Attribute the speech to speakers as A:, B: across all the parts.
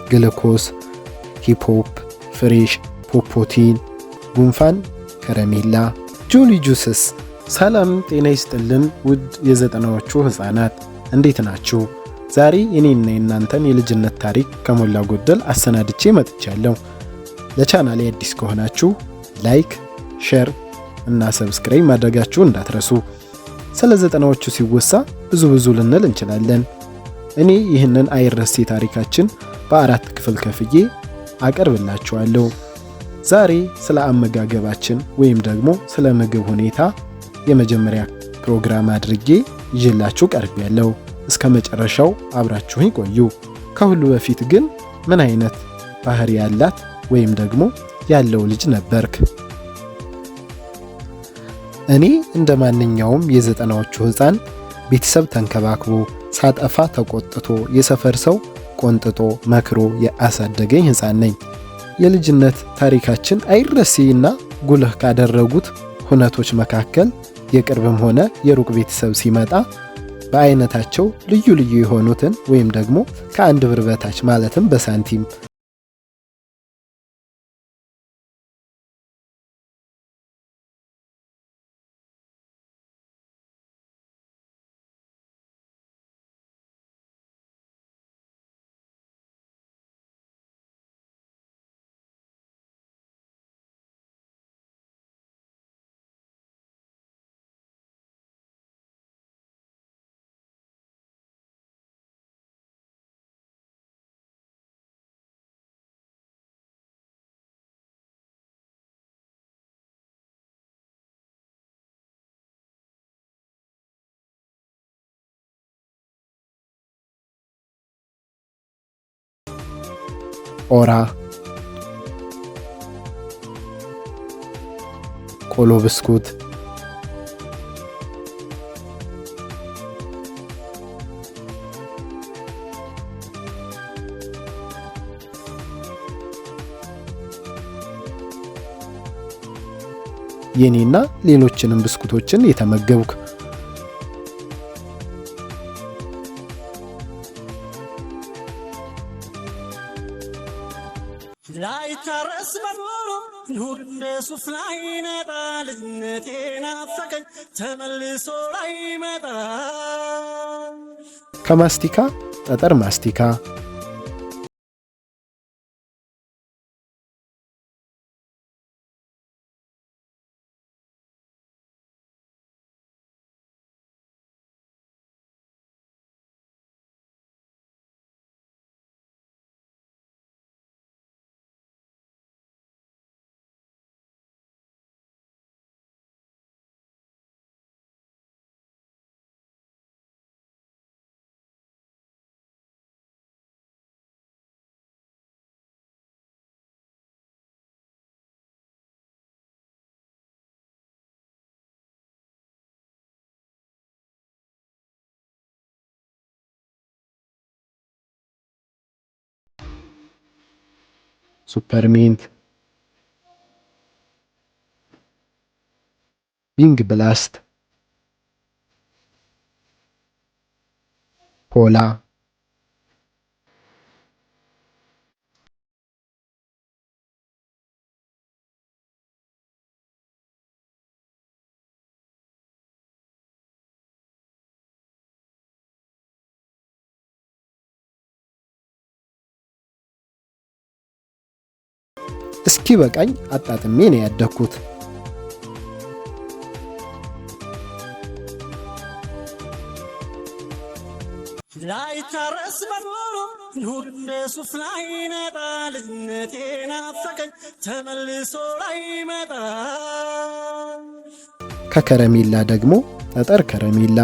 A: ግሉኮስ፣ ሂፕሆፕ፣ ፍሬሽ፣ ፖፖቲን፣ ጉንፋን፣ ከረሜላ፣ ጆሊ ጁስስ። ሰላም ጤና ይስጥልን ውድ የዘጠናዎቹ ህፃናት እንዴት ናችሁ? ዛሬ እኔና የእናንተን የልጅነት ታሪክ ከሞላ ጎደል አሰናድቼ መጥቻለሁ። ለቻናሌ አዲስ ከሆናችሁ ላይክ፣ ሼር እና ሰብስክራይብ ማድረጋችሁ እንዳትረሱ። ስለ ዘጠናዎቹ ሲወሳ ብዙ ልንል እንችላለን። እኔ ይህንን አይረሴ ታሪካችን በአራት ክፍል ከፍዬ አቀርብላችኋለሁ። ዛሬ ስለ አመጋገባችን ወይም ደግሞ ስለ ምግብ ሁኔታ የመጀመሪያ ፕሮግራም አድርጌ ይዤላችሁ ቀርቤያለሁ። እስከ መጨረሻው አብራችሁኝ ቆዩ። ከሁሉ በፊት ግን ምን አይነት ባህሪ ያላት ወይም ደግሞ ያለው ልጅ ነበርክ? እኔ እንደ ማንኛውም የዘጠናዎቹ ህፃን ቤተሰብ ተንከባክቦ ሳጠፋ ተቆጥቶ የሰፈር ሰው ቆንጥጦ መክሮ ያሳደገኝ ህፃን ነኝ። የልጅነት ታሪካችን አይረሴና ጉልህ ካደረጉት ሁነቶች መካከል የቅርብም ሆነ የሩቅ ቤተሰብ ሲመጣ በአይነታቸው ልዩ የሆኑትን ወይም ደግሞ ከአንድ ብር በታች ማለትም በሳንቲም ኦራ፣ ቆሎ ብስኩት፣ የኔና ሌሎችንም ብስኩቶችን የተመገብኩ።
B: ላይ ታረስ በኖሮ ሁሌ ሱፍ ላይ ነጣ ልጅነቴ ናፈቀኝ ተመልሶ ላይ መጣ።
A: ከማስቲካ ጠጠር ማስቲካ፣ ሱፐርሚንት፣ ቢንግ ብላስት፣ ፖላ፣ እስኪ በቃኝ አጣጥሜ ነው ያደግኩት።
B: ላይ ታረስ በኖሮ ሁሌ ሱፍ ላይ ነጣ ልጅነቴ ናፈቀኝ ተመልሶ ላይ መጣ።
A: ከከረሜላ ደግሞ ጠጠር ከረሜላ፣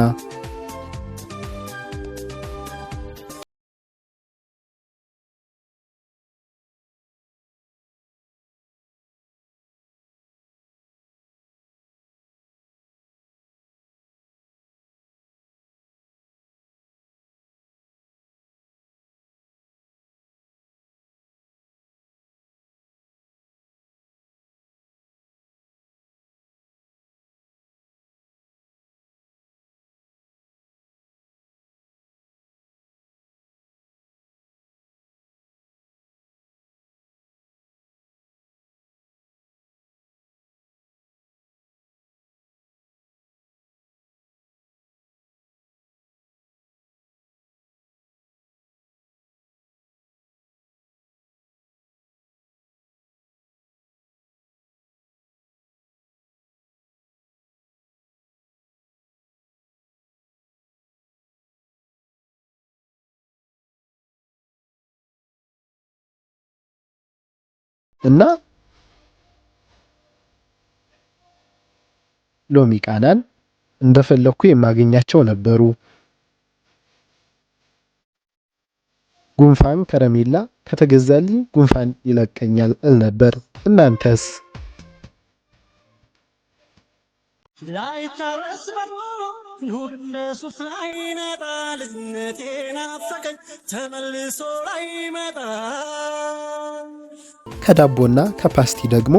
A: እና ሎሚ ቃናን እንደፈለኩ የማገኛቸው ነበሩ። ጉንፋን ከረሜላ ከተገዛልኝ ጉንፋን ይለቀኛል እል ነበር። እናንተስ?
B: ላይታረስ በኖሮ ሁሌ ሱስ ላይነጣ ልጅነቴ ናፈቀኝ ተመልሶ ላይመጣ።
A: ከዳቦና ከፓስቲ ደግሞ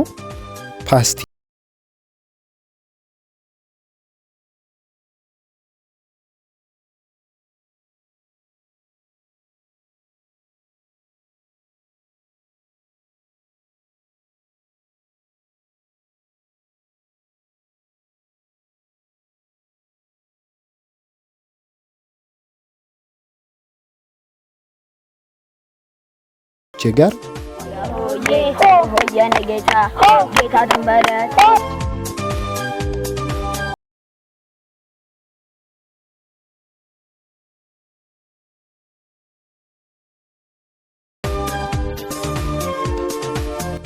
A: ፓስቲ ጋር ጌታ ደንበረ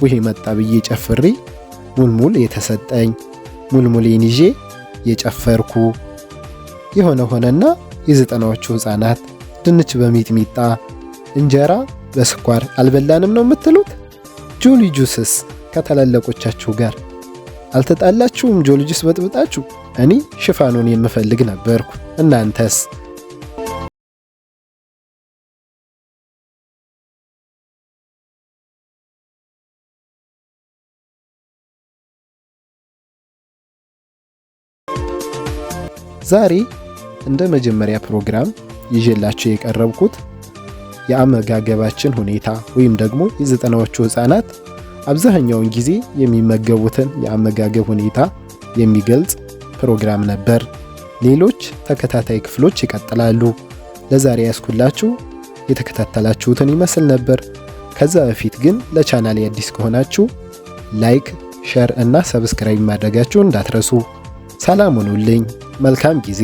A: ውሄ መጣ ብዬ ጨፍሬ ሙልሙል የተሰጠኝ ሙልሙሌን ይዤ የጨፈርኩ የሆነ ሆነና የዘጠናዎቹ ህፃናት ድንች በሚጥሚጣ እንጀራ በስኳር አልበላንም ነው የምትሉት? ጆሊ ጁስስ ከታላላቆቻችሁ ጋር አልተጣላችሁም? ጆሊ ጁስ በጥብጣችሁ? እኔ ሽፋኑን የምፈልግ ነበርኩ። እናንተስ? ዛሬ እንደ መጀመሪያ ፕሮግራም ይዤላችሁ የቀረብኩት የአመጋገባችን ሁኔታ ወይም ደግሞ የዘጠናዎቹ ህፃናት አብዛኛውን ጊዜ የሚመገቡትን የአመጋገብ ሁኔታ የሚገልጽ ፕሮግራም ነበር። ሌሎች ተከታታይ ክፍሎች ይቀጥላሉ። ለዛሬ ያስኩላችሁ የተከታተላችሁትን ይመስል ነበር። ከዛ በፊት ግን ለቻናሌ አዲስ ከሆናችሁ ላይክ፣ ሼር እና ሰብስክራይብ ማድረጋችሁን እንዳትረሱ። ሰላም ሁኑልኝ። መልካም ጊዜ